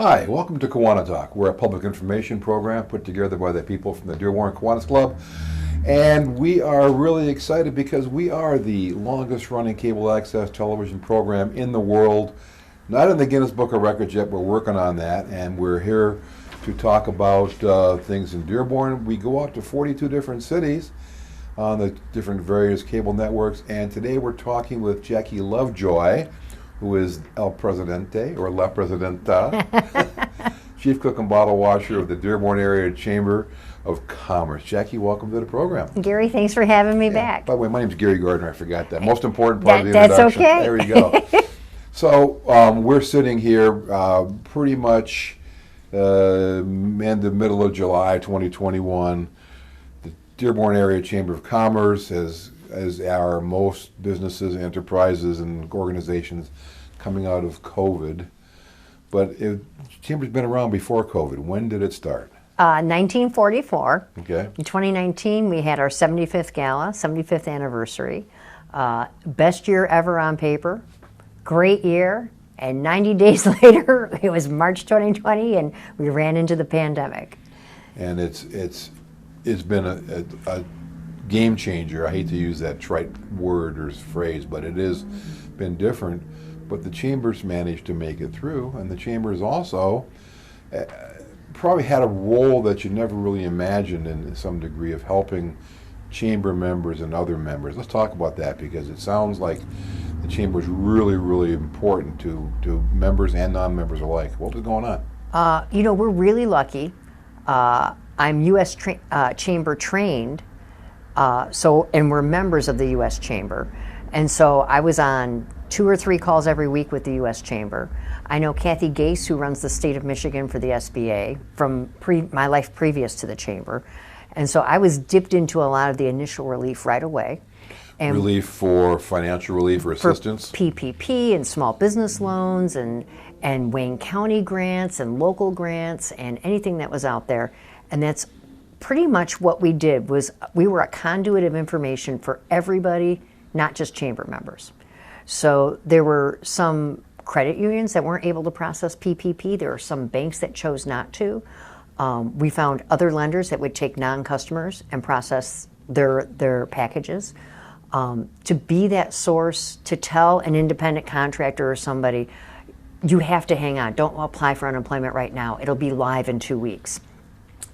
Hi, welcome to KiwaniTalk. We're a public information program put together by the people from the Dearborn Kiwanis Club. And we are really excited because we are the longest running cable access television program in the world. Not in the Guinness Book of Records yet, we're working on that. And we're here to talk about things in Dearborn. We go out to 42 different cities on the different various cable networks. And today we're talking with Jackie Lovejoy, who is El Presidente, or La Presidenta, Chief Cook and Bottle Washer of the Dearborn Area Chamber of Commerce. Jackie, welcome to the program. Gary, thanks for having me back. By the way, my name's Gary Gardner. I forgot that. Most important part of the introduction. That's okay. There we go. So we're sitting here pretty much in the middle of July 2021. The Dearborn Area Chamber of Commerce as our most businesses, enterprises, and organizations coming out of COVID. But the Chamber's been around before COVID. When did it start? 1944. Okay. In 2019, we had our 75th gala, 75th anniversary. Best year ever on paper. Great year. And 90 days later, it was March 2020, and we ran into the pandemic. And it's been a game changer. I hate to use that trite word or phrase, but it has been different. But the Chamber's managed to make it through, and the Chamber's also probably had a role that you never really imagined in some degree of helping Chamber members and other members. Let's talk about that, because it sounds like the Chamber is really, really important to members and non-members alike. What is going on? We're really lucky. I'm U.S. Chamber trained. And we're members of the U.S. Chamber. And so I was on 2 or 3 calls every week with the U.S. Chamber. I know Kathy Gase, who runs the state of Michigan for the SBA, from my life previous to the Chamber. And so I was dipped into a lot of the initial relief right away. And relief for financial relief or assistance? For PPP and small business loans and Wayne County grants and local grants and anything that was out there. And that's pretty much what we did. Was we were a conduit of information for everybody, not just Chamber members. So there were some credit unions that weren't able to process PPP. There were some banks that chose not to. We found other lenders that would take non-customers and process their packages. To be that source, to tell an independent contractor or somebody, you have to hang on. Don't apply for unemployment right now. It'll be live in 2 weeks.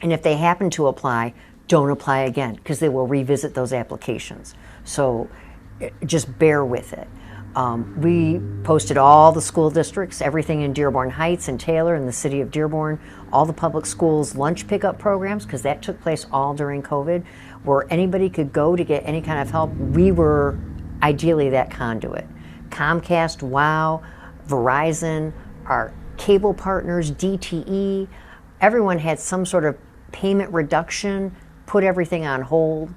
And if they happen to apply, don't apply again, because they will revisit those applications. So just bear with it. We posted all the school districts, everything in Dearborn Heights and Taylor and the city of Dearborn, all the public schools' lunch pickup programs, because that took place all during COVID, where anybody could go to get any kind of help. We were ideally that conduit. Comcast, WOW, Verizon, our cable partners, DTE, everyone had some sort of payment reduction, put everything on hold.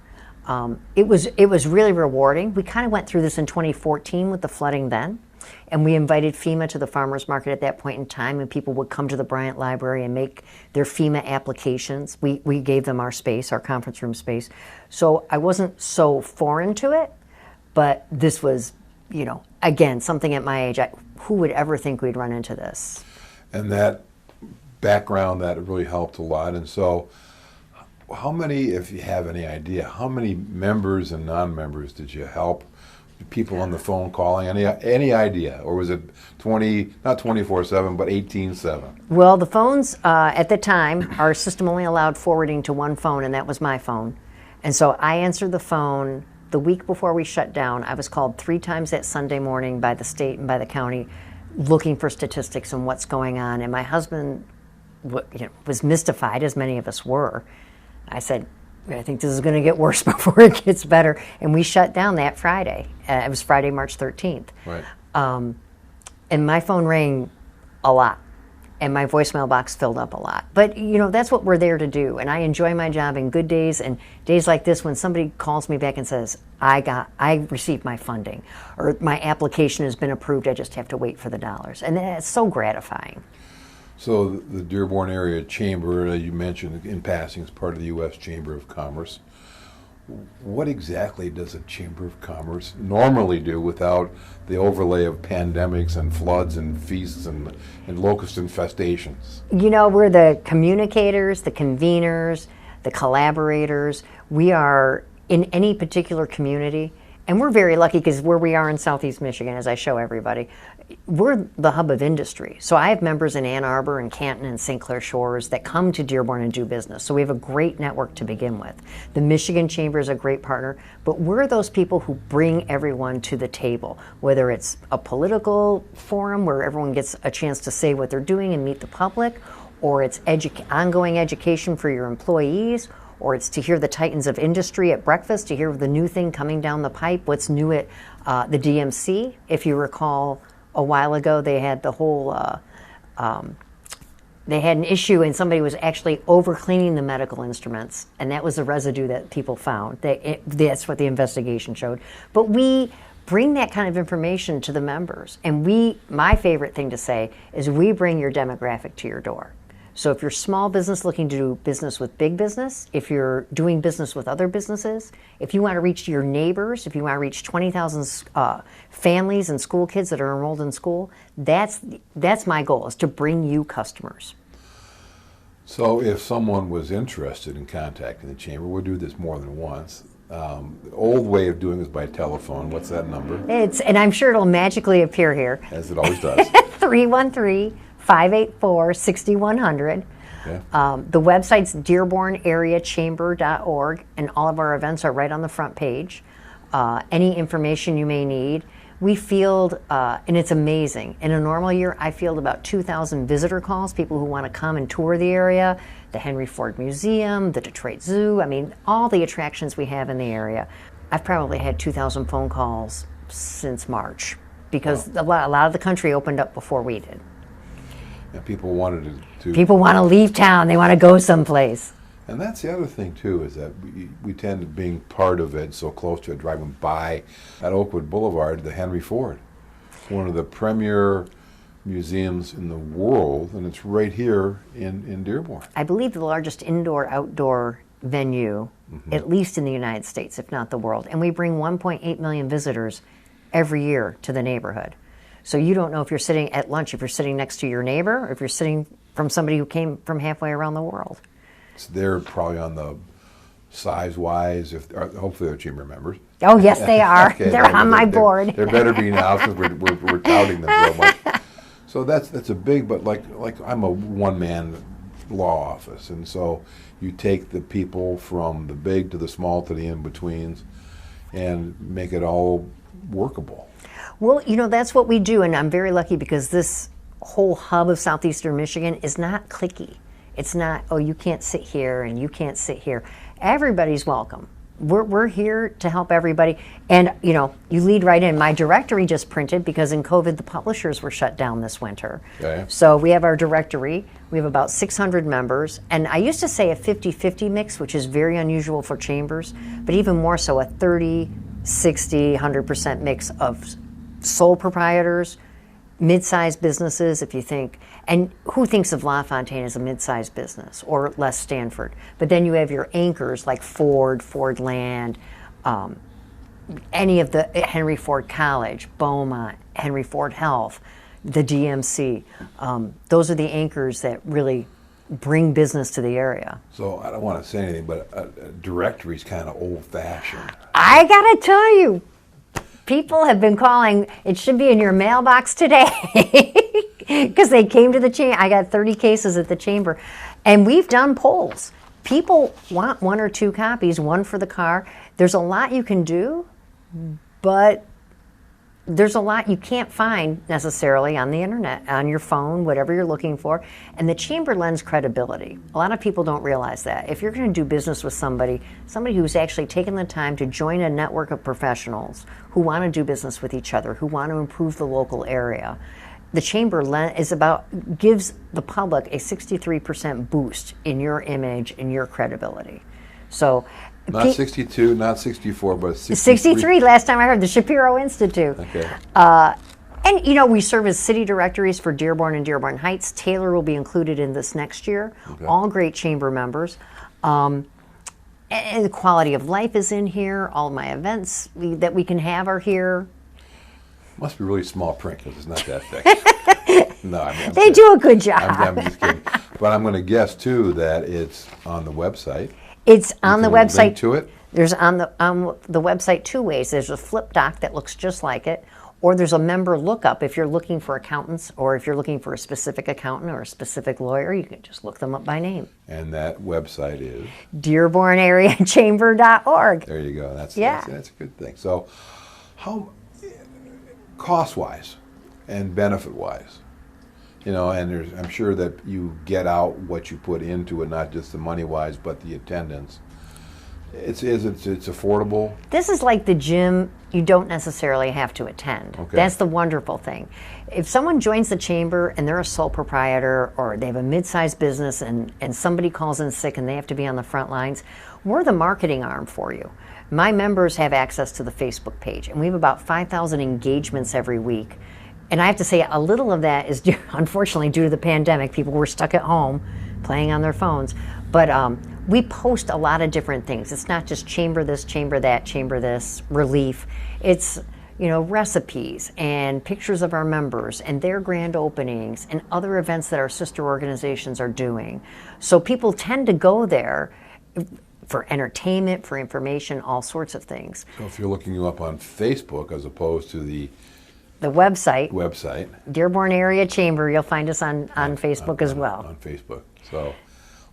It was really rewarding. We kind of went through this in 2014 with the flooding then, and we invited FEMA to the farmers market at that point in time, and people would come to the Bryant Library and make their FEMA applications. We gave them our space, our conference room space. So I wasn't so foreign to it, but this was, again, something at my age. Who would ever think we'd run into this? And that background, that really helped a lot. And so how many, if you have any idea, how many members and non-members did you help? People on the phone calling, any idea? Or was it not 24/7, but 18/7? Well, the phones, at the time, our system only allowed forwarding to one phone, and that was my phone. And so I answered the phone the week before we shut down. I was called 3 times that Sunday morning by the state and by the county looking for statistics and what's going on. And my husband was mystified, as many of us were. I said, I think this is going to get worse before it gets better. And we shut down that Friday. It was Friday, March 13th. Right. And my phone rang a lot. And my voicemail box filled up a lot. But, that's what we're there to do. And I enjoy my job in good days and days like this when somebody calls me back and says, I received my funding, or my application has been approved, I just have to wait for the dollars. And that's so gratifying. So the Dearborn Area Chamber, you mentioned in passing, is part of the U.S. Chamber of Commerce. what exactly does a Chamber of Commerce normally do without the overlay of pandemics and floods and feasts and locust infestations? You know, we're the communicators, the conveners, the collaborators. We are in any particular community, and we're very lucky because where we are in Southeast Michigan, as I show everybody, we're the hub of industry. So I have members in Ann Arbor and Canton and St. Clair Shores that come to Dearborn and do business. So we have a great network to begin with. The Michigan Chamber is a great partner, but we're those people who bring everyone to the table, whether it's a political forum where everyone gets a chance to say what they're doing and meet the public, or it's ongoing education for your employees, or it's to hear the titans of industry at breakfast, to hear the new thing coming down the pipe, what's new at the DMC. If you recall, a while ago they had the whole, they had an issue and somebody was actually over-cleaning the medical instruments, and that was the residue that people found. That's what the investigation showed. But we bring that kind of information to the members, and my favorite thing to say is we bring your demographic to your door. So if you're small business looking to do business with big business, if you're doing business with other businesses, if you want to reach your neighbors, if you want to reach 20,000 families and school kids that are enrolled in school, that's my goal, is to bring you customers. So if someone was interested in contacting the Chamber, we'll do this more than once. The old way of doing this by telephone. What's that number? And I'm sure it'll magically appear here. As it always does. 313-584-6100. Yeah. The website's dearbornareachamber.org, and all of our events are right on the front page. Any information you may need. We field, and it's amazing. In a normal year, I field about 2,000 visitor calls, people who want to come and tour the area, the Henry Ford Museum, the Detroit Zoo, I mean, all the attractions we have in the area. I've probably had 2,000 phone calls since March, because a lot of the country opened up before we did. And people wanted to... People want to leave town. They want to go someplace. And that's the other thing, too, is that we tend to being part of it, so close to it, driving by at Oakwood Boulevard, the Henry Ford. One of the premier museums in the world, and it's right here in Dearborn. I believe the largest indoor-outdoor venue, at least in the United States, if not the world. And we bring 1.8 million visitors every year to the neighborhood. So you don't know if you're sitting at lunch, if you're sitting next to your neighbor, or if you're sitting from somebody who came from halfway around the world. So they're probably on the size-wise, hopefully they're Chamber members. Oh, yes, they are. Okay, they're on my board. They're better be now because we're touting them so much. So that's a big, but like I'm a one-man law office, and so you take the people from the big to the small to the in-betweens and make it all workable. Well, you know, that's what we do, and I'm very lucky because this whole hub of southeastern Michigan is not cliquey. It's not, oh, you can't sit here and you can't sit here. Everybody's welcome. We're here to help everybody. And, you know, you lead right in. My directory just printed because in COVID, the publishers were shut down this winter. Okay. So we have our directory. We have about 600 members. And I used to say a 50-50 mix, which is very unusual for chambers, but even more so a 30, 60, 100% mix of sole proprietors, mid-sized businesses, if you think, and who thinks of LaFontaine as a mid-sized business, or Les Stanford? But then you have your anchors like Ford, Ford Land, any of the Henry Ford College, Beaumont, Henry Ford Health, the DMC. Those are the anchors that really bring business to the area. So I don't want to say anything, but a directory is kind of old-fashioned. I gotta tell you, people have been calling. It should be in your mailbox today because they came to the chamber. I got 30 cases at the chamber, and we've done polls. People want one or two copies, one for the car. There's a lot you can do, but there's a lot you can't find necessarily on the internet, on your phone, whatever you're looking for. And the chamber lends credibility. A lot of people don't realize that. If you're going to do business with somebody who's actually taken the time to join a network of professionals who want to do business with each other, who want to improve the local area, the chamber gives the public a 63% boost in your image and your credibility. So. Not 62, not 64, but 63. 63 last time I heard, the Shapiro Institute. Okay. And, you know, we serve as city directories for Dearborn and Dearborn Heights. Taylor will be included in this next year. Okay. All great chamber members. And And the quality of life is in here. All my events that we can have are here. Must be really small print because it's not that thick. No, I mean, They do a good job. I'm just kidding. But I'm going to guess too that it's on the website. It's on the You can website. link to it. There's on the website two ways. There's a flip doc that looks just like it, or there's a member lookup. If you're looking for accountants, or if you're looking for a specific accountant or a specific lawyer, you can just look them up by name. And that website is DearbornAreaChamber.org. there. You go. That's Yeah. that's a good thing. So, how cost-wise and benefit-wise, and I'm sure that you get out what you put into it, not just the money-wise, but the attendance. It's affordable. This is like the gym. You don't necessarily have to attend. Okay. That's the wonderful thing. If someone joins the chamber and they're a sole proprietor or they have a mid-sized business and somebody calls in sick and they have to be on the front lines, we're the marketing arm for you. My members have access to the Facebook page, and we have about 5,000 engagements every week. And I have to say, a little of that is unfortunately due to the pandemic. People were stuck at home playing on their phones. But we post a lot of different things. It's not just chamber this, chamber that, chamber this, relief. It's recipes and pictures of our members and their grand openings and other events that our sister organizations are doing. So people tend to go there for entertainment, for information, all sorts of things. So if you're looking you up on Facebook as opposed to the website, Dearborn Area Chamber, you'll find us on Facebook as well. On Facebook. So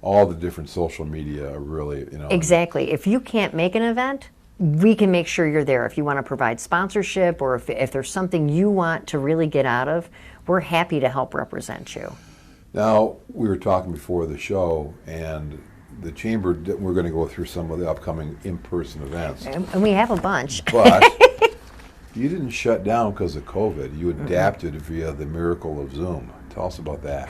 all the different social media are really, Exactly. If you can't make an event, we can make sure you're there. If you want to provide sponsorship or if there's something you want to really get out of, we're happy to help represent you. Now, we were talking before the show, and the chamber, we're going to go through some of the upcoming in-person events. And we have a bunch. But you didn't shut down because of COVID. You adapted via the miracle of Zoom. Tell us about that.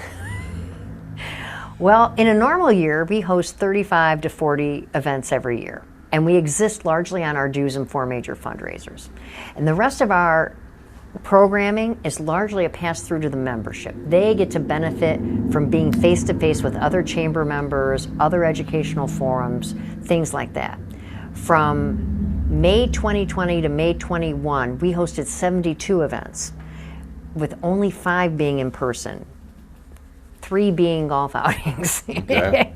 Well, in a normal year, we host 35 to 40 events every year. And we exist largely on our dues and 4 major fundraisers. And the rest of our programming is largely a pass-through to the membership. They get to benefit from being face-to-face with other chamber members, other educational forums, things like that. From May 2020 to May 21, we hosted 72 events, with only 5 being in person, 3 being golf outings. Okay.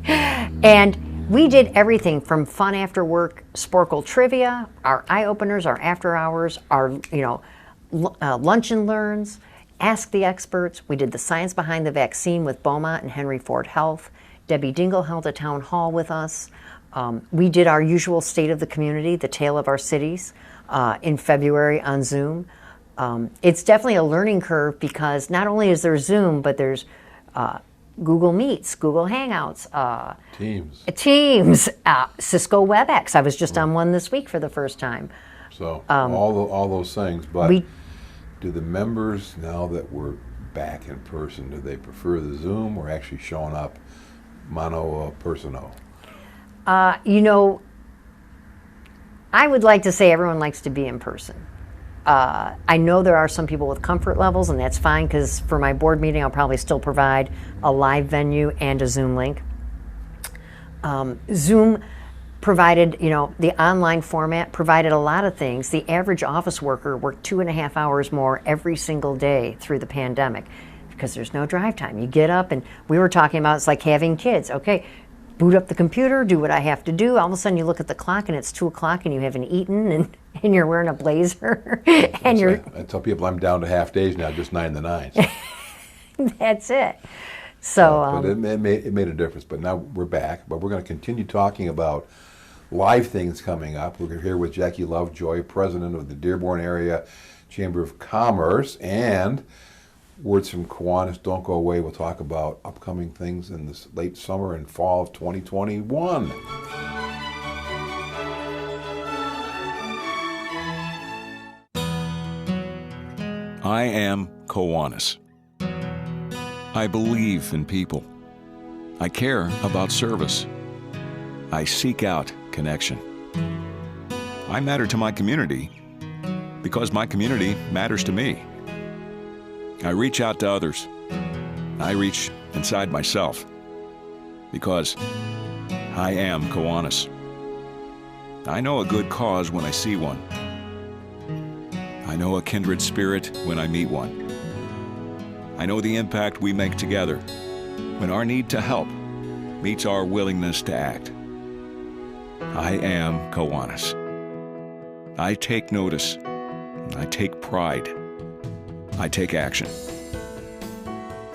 And we did everything from fun after work Sporkle trivia, our eye openers, our after hours, our lunch and learns, ask the experts. We did the science behind the vaccine with Beaumont and Henry Ford Health. Debbie Dingle held a town hall with us. We did our usual state of the community, the tale of our cities, in February on Zoom. It's definitely a learning curve because not only is there Zoom, but there's Google Meets, Google Hangouts, Teams, Cisco WebEx. I was just on one this week for the first time. So all those things. But do the members, now that we're back in person, do they prefer the Zoom or actually showing up mano persono? I would like to say everyone likes to be in person. I know there are some people with comfort levels, and that's fine because for my board meeting, I'll probably still provide a live venue and a Zoom link. Zoom provided, the online format provided a lot of things. The average office worker worked 2.5 hours more every single day through the pandemic because there's no drive time. You get up, and we were talking about it's like having kids. Okay, boot up the computer, do what I have to do. All of a sudden you look at the clock and it's 2 o'clock and you haven't eaten and you're wearing a blazer. And I tell people I'm down to half days now, just 9 to 9. So. That's it. So, but it made a difference. But now we're back. But we're going to continue talking about live things coming up. We're here with Jackie Lovejoy, president of the Dearborn Area Chamber of Commerce, and words from Kiwanis. Don't go away. We'll talk about upcoming things in this late summer and fall of 2021. I am Kiwanis. I believe in people. I care about service. I seek out connection. I matter to my community because my community matters to me. I reach out to others. I reach inside myself because I am Kiwanis. I know a good cause when I see one. I know a kindred spirit when I meet one. I know the impact we make together when our need to help meets our willingness to act. I am Kiwanis. I take notice. I take pride. I take action.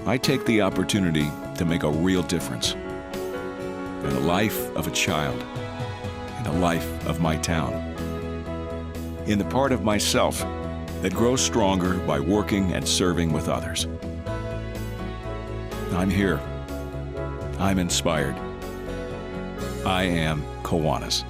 I take the opportunity to make a real difference in the life of a child, in the life of my town, in the part of myself that grows stronger by working and serving with others. I'm here. I'm inspired. I am Kiwanis.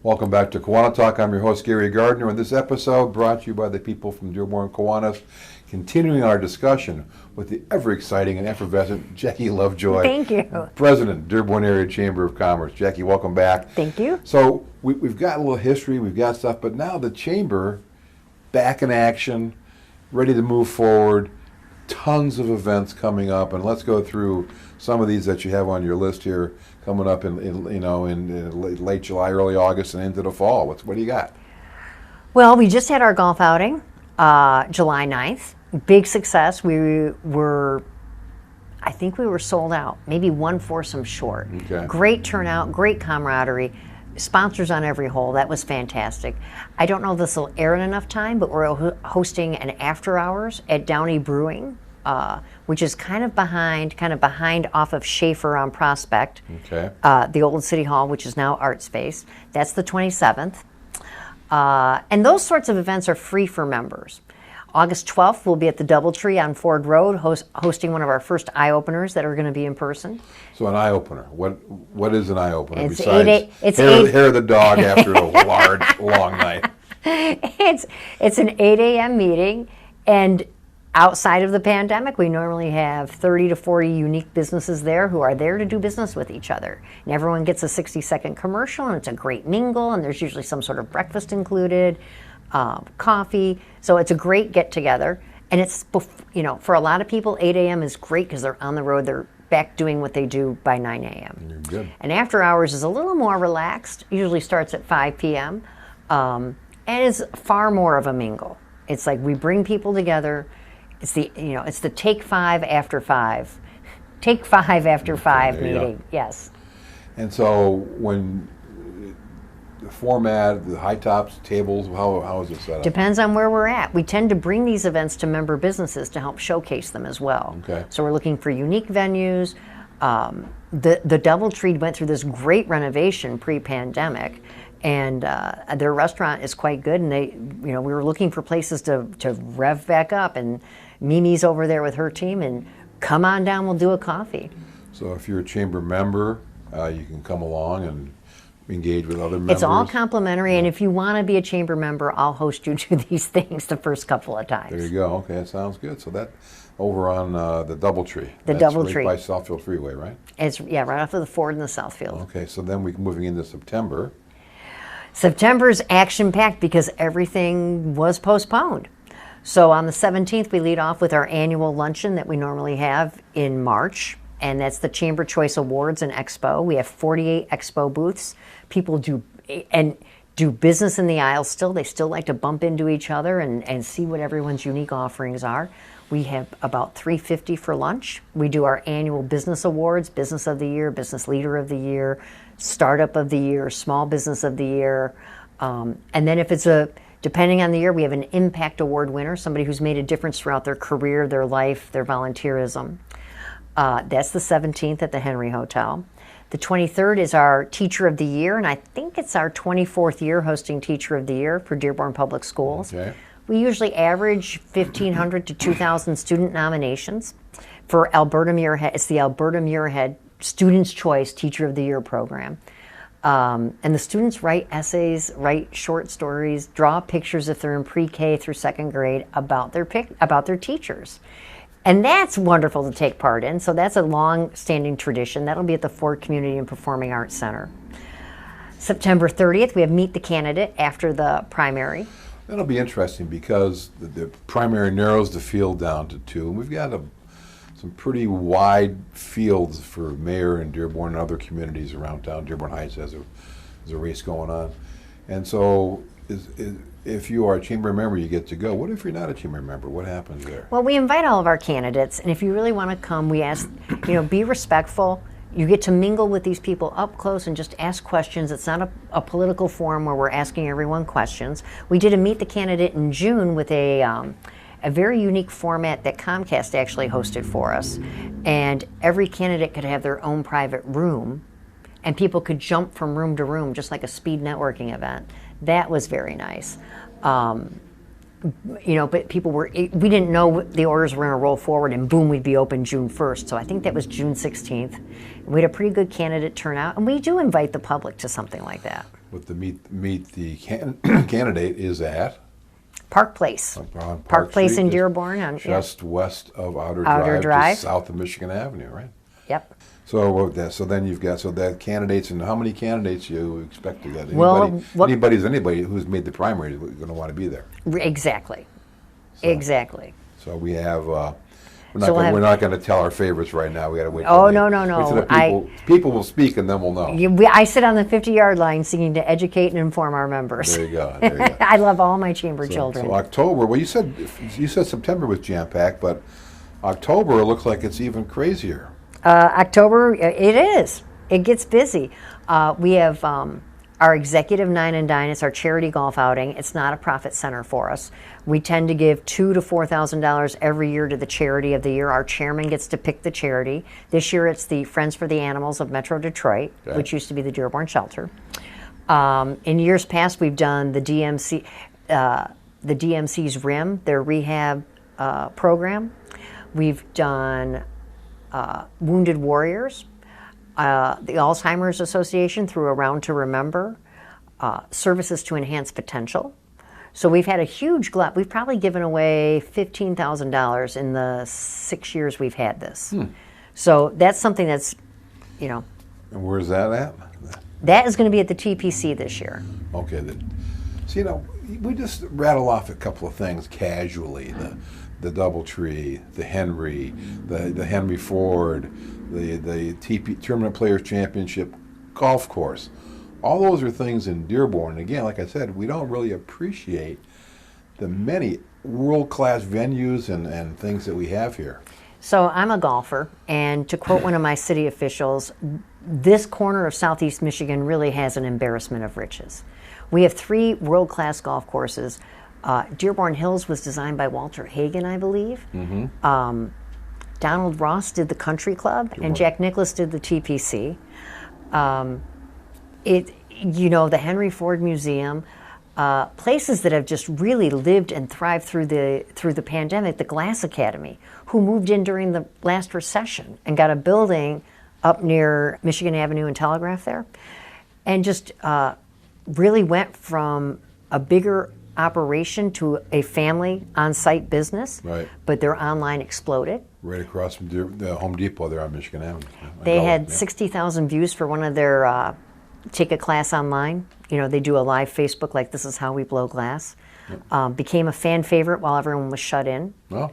Welcome back to KiwaniTalk. I'm your host, Gary Gardner, and this episode brought to you by the people from Dearborn, Kiwanis, continuing our discussion with the ever-exciting and effervescent Jackie Lovejoy. Thank you. President, Dearborn Area Chamber of Commerce. Jackie, welcome back. Thank you. So we've got a little history, we've got stuff, but now the Chamber, back in action, ready to move forward, tons of events coming up, and let's go through some of these that you have on your list here coming up in late July, early August, and into the fall. What do you got? Well, we just had our golf outing, July 9th. Big success. I think we were sold out, maybe one foursome short. Okay. Great turnout, great camaraderie. Sponsors on every hole. That was fantastic. I don't know if this will air in enough time, but we're hosting an after hours at Downey Brewing, which is kind of behind off of Schaefer on Prospect. Okay. The old City Hall, which is now Art Space. That's the 27th. And those sorts of events are free for members. August 12th, we'll be at the Doubletree on Ford Road, hosting one of our first eye-openers that are going to be in person. So an eye-opener. What is an eye-opener It's besides hair of the dog after a large, long night? It's an 8 a.m. meeting, and outside of the pandemic, we normally have 30 to 40 unique businesses there who are there to do business with each other. And everyone gets a 60-second commercial, and it's a great mingle, and there's usually some sort of breakfast included, coffee. So it's a great get-together. And it's, for a lot of people, 8 a.m. is great because they're on the road. They're back doing what they do by 9 a.m. You're good. And after hours is a little more relaxed, usually starts at 5 p.m., and is far more of a mingle. It's like we bring people together. It's the take five after five. Take five after five meeting, yes. And so when the format, the high tops, tables, how is it set up? Depends on where we're at. We tend to bring these events to member businesses to help showcase them as well. Okay. So we're looking for unique venues. The Doubletree went through this great renovation pre-pandemic, and their restaurant is quite good. And we were looking for places to rev back up, and Mimi's over there with her team, and come on down, we'll do a coffee. So if you're a chamber member, you can come along and engage with other members. It's all complimentary, and if you want to be a chamber member, I'll host you to these things the first couple of times. There you go. Okay, that sounds good. So that over on the Doubletree. The That's Doubletree. right by Southfield Freeway, right? It's right off of the Ford and the Southfield. Okay, so then we're moving into September. September's action-packed because everything was postponed. So on the 17th, we lead off with our annual luncheon that we normally have in March, and that's the Chamber Choice Awards and Expo. We have 48 expo booths. People do business in the aisle still. They still like to bump into each other and see what everyone's unique offerings are. We have about $350 for lunch. We do our annual business awards, Business of the Year, Business Leader of the Year, Startup of the Year, Small Business of the Year. And then if it's depending on the year, we have an Impact Award winner, somebody who's made a difference throughout their career, their life, their volunteerism. That's the 17th at the Henry Hotel. The 23rd is our Teacher of the Year, and I think it's our 24th year hosting Teacher of the Year for Dearborn Public Schools. Okay. We usually average 1,500 to 2,000 student nominations for Alberta Muirhead. It's the Alberta Muirhead Students' Choice Teacher of the Year program. And the students write essays, write short stories, draw pictures if they're in pre-K through second grade about their teachers. And that's wonderful to take part in. So that's a long-standing tradition. That'll be at the Ford Community and Performing Arts Center. September 30th, we have Meet the Candidate after the primary. That'll be interesting because the primary narrows the field down to 2. And we've got some pretty wide fields for mayor in Dearborn and other communities around town. Dearborn Heights has a race going on. And so if you are a chamber member, you get to go. What if you're not a chamber member? What happens there? Well, we invite all of our candidates, and if you really want to come, we ask, be respectful. You get to mingle with these people up close and just ask questions. It's not a political forum where we're asking everyone questions. We did a Meet the Candidate in June with a very unique format that Comcast actually hosted for us. And every candidate could have their own private room, and people could jump from room to room, just like a speed networking event. That was very nice. But we didn't know the orders were going to roll forward and boom, we'd be open June 1st. So I think that was June 16th. We had a pretty good candidate turnout, and we do invite the public to something like that. With the meet the candidate is at? Park Place. On Park Place Street, in Dearborn. Just west of Outer Drive. Just south of Michigan Avenue, right? Yep. So then you've got that candidates, and how many candidates you expect to get? Anybody who's made the primary is going to want to be there. Exactly. Exactly. So we have. We're not going to tell our favorites right now. We got to wait. No. Wait till people will speak, and then we'll know. I sit on the 50-yard line seeking to educate and inform our members. There you go. I love all my chamber children. So October. Well, you said September was jam-packed, but October looks like it's even crazier. October, it is. It gets busy. We have our executive Nine and Dine. It's our charity golf outing. It's not a profit center for us. We tend to give $2,000 to $4,000 every year to the charity of the year. Our chairman gets to pick the charity. This year, it's the Friends for the Animals of Metro Detroit, which used to be the Dearborn Shelter. In years past, we've done the DMC's RIM, their rehab program. We've done Wounded Warriors, the Alzheimer's Association through A Round to Remember, Services to Enhance Potential. So we've had a huge glut. We've probably given away $15,000 in the 6 years we've had this. So that's something that's, And where's that at? That is going to be at the TPC this year. Okay. So, we just rattle off a couple of things casually. The DoubleTree, the Henry, the Henry Ford, the TP Tournament Players Championship golf course. All those are things in Dearborn. Again, like I said, we don't really appreciate the many world-class venues and things that we have here. So I'm a golfer, and to quote one of my city officials, this corner of Southeast Michigan really has an embarrassment of riches. We have 3 world-class golf courses. Dearborn Hills was designed by Walter Hagen, I believe. Mm-hmm. Donald Ross did the Country Club, and Jack Nicklaus did the TPC. The Henry Ford Museum, places that have just really lived and thrived through the pandemic. The Glass Academy, who moved in during the last recession and got a building up near Michigan Avenue and Telegraph there, and just really went from a bigger operation to a family on-site business. Right. But their online exploded. Right across from the Home Depot there on Michigan Avenue. They had 60,000 views for one of their take a class online. They do a live Facebook like This Is How We Blow Glass. Yep. Became a fan favorite while everyone was shut in. Well.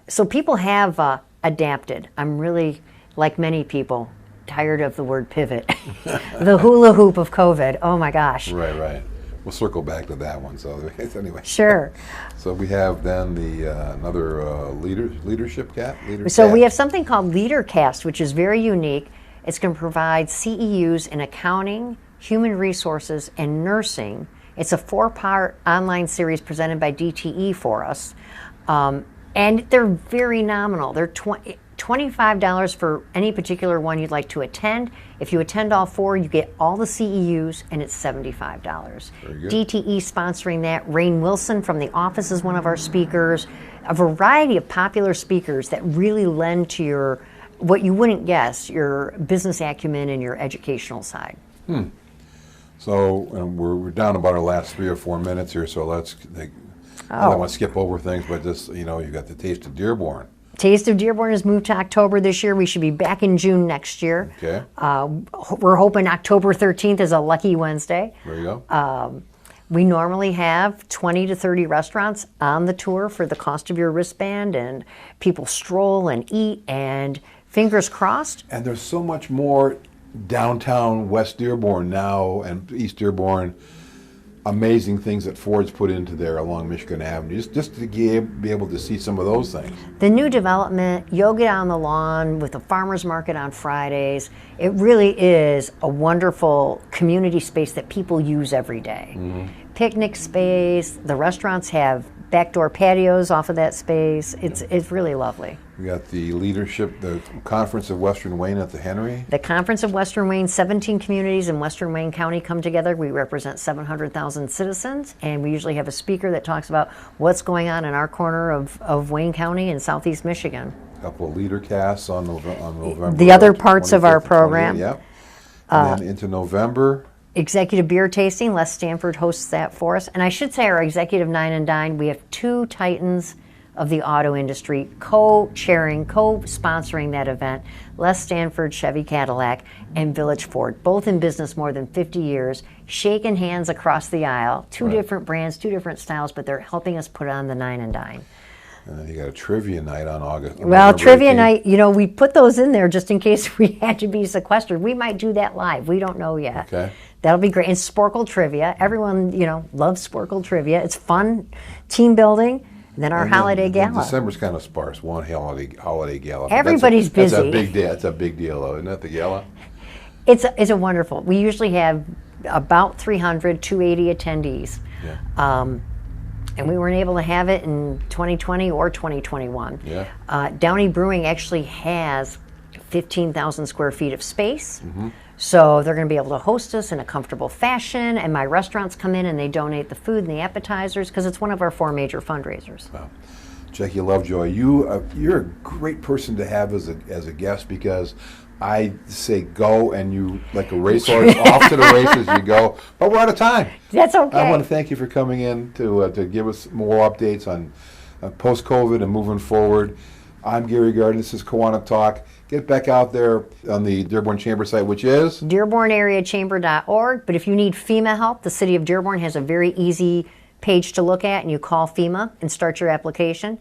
So people have adapted. I'm really, like many people, tired of the word pivot. The hula hoop of COVID. Oh my gosh. Right. We'll circle back to that one. So anyway. Sure. So we have then another leadership cat. We have something called LeaderCast, which is very unique. It's going to provide CEUs in accounting, human resources, and nursing. It's a 4-part online series presented by DTE for us. And they're very nominal. They're $25 for any particular one you'd like to attend. If you attend all 4, you get all the CEUs, and it's $75. Very good. DTE sponsoring that. Rainn Wilson from The Office is one of our speakers. A variety of popular speakers that really lend to what you wouldn't guess, your business acumen and your educational side. So we're down about our last 3 or 4 minutes here, so I don't want to skip over things, but just, you got the Taste of Dearborn. Taste of Dearborn has moved to October this year. We should be back in June next year. Okay. We're hoping October 13th is a lucky Wednesday. There you go. We normally have 20 to 30 restaurants on the tour for the cost of your wristband, and people stroll and eat, and fingers crossed. And there's so much more downtown West Dearborn now and East Dearborn. Amazing things that Ford's put into there along Michigan Avenue, just to be able to see some of those things. The new development, yoga on the lawn with a farmer's market on Fridays, it really is a wonderful community space that people use every day. Picnic space, the restaurants have backdoor patios off of that space. It's really lovely. We got the leadership, the Conference of Western Wayne at the Henry. The Conference of Western Wayne, 17 communities in Western Wayne County come together. We represent 700,000 citizens, and we usually have a speaker that talks about what's going on in our corner of Wayne County in southeast Michigan. A couple of leader casts on November. The other parts of our program. Yeah. And then into November. Executive beer tasting, Les Stanford hosts that for us. And I should say our executive Nine and Dine, we have two titans of the auto industry co-chairing, co-sponsoring that event. Les Stanford, Chevy Cadillac, and Village Ford, both in business more than 50 years, shaking hands across the aisle. Two different brands, two different styles, but they're helping us put on the Nine and Dine. And then you got a trivia night on August. Well, November trivia 18th. night, we put those in there just in case we had to be sequestered. We might do that live. We don't know yet. Okay. That'll be great. And Sporkle trivia. Everyone, loves Sporkle trivia. It's fun, team building. And then our And then holiday gala. December's kind of sparse. One holiday gala. Everybody's That's a busy. big deal. It's a big deal, though, isn't it? The gala. It's a wonderful. We usually have about 300, 280 attendees. Yeah. And we weren't able to have it in 2020 or 2021. Yeah. Downey Brewing actually has 15,000 square feet of space. So they're going to be able to host us in a comfortable fashion. And my restaurants come in and they donate the food and the appetizers because it's one of our 4 major fundraisers. Wow. Jackie Lovejoy, you're a great person to have as a guest because I say go and you, like a racehorse, off to the races you go. But we're out of time. That's okay. I want to thank you for coming in to give us more updates on post-COVID and moving forward. I'm Gary Gardner. This is KiwaniTalk. Get back out there on the Dearborn Chamber site, which is DearbornAreaChamber.org. But if you need FEMA help, the city of Dearborn has a very easy page to look at, and you call FEMA and start your application.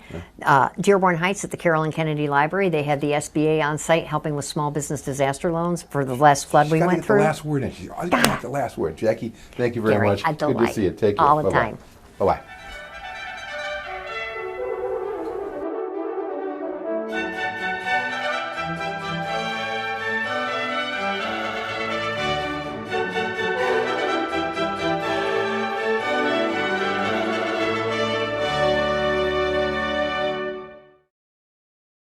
Dearborn Heights at the Carolyn Kennedy Library, they have the SBA on site helping with small business disaster loans for the last flood we went through. The last word in. I got the last word. Jackie, thank you very Gary, much. a Good to delight. see you. Take care. All the Bye-bye. time. Bye-bye.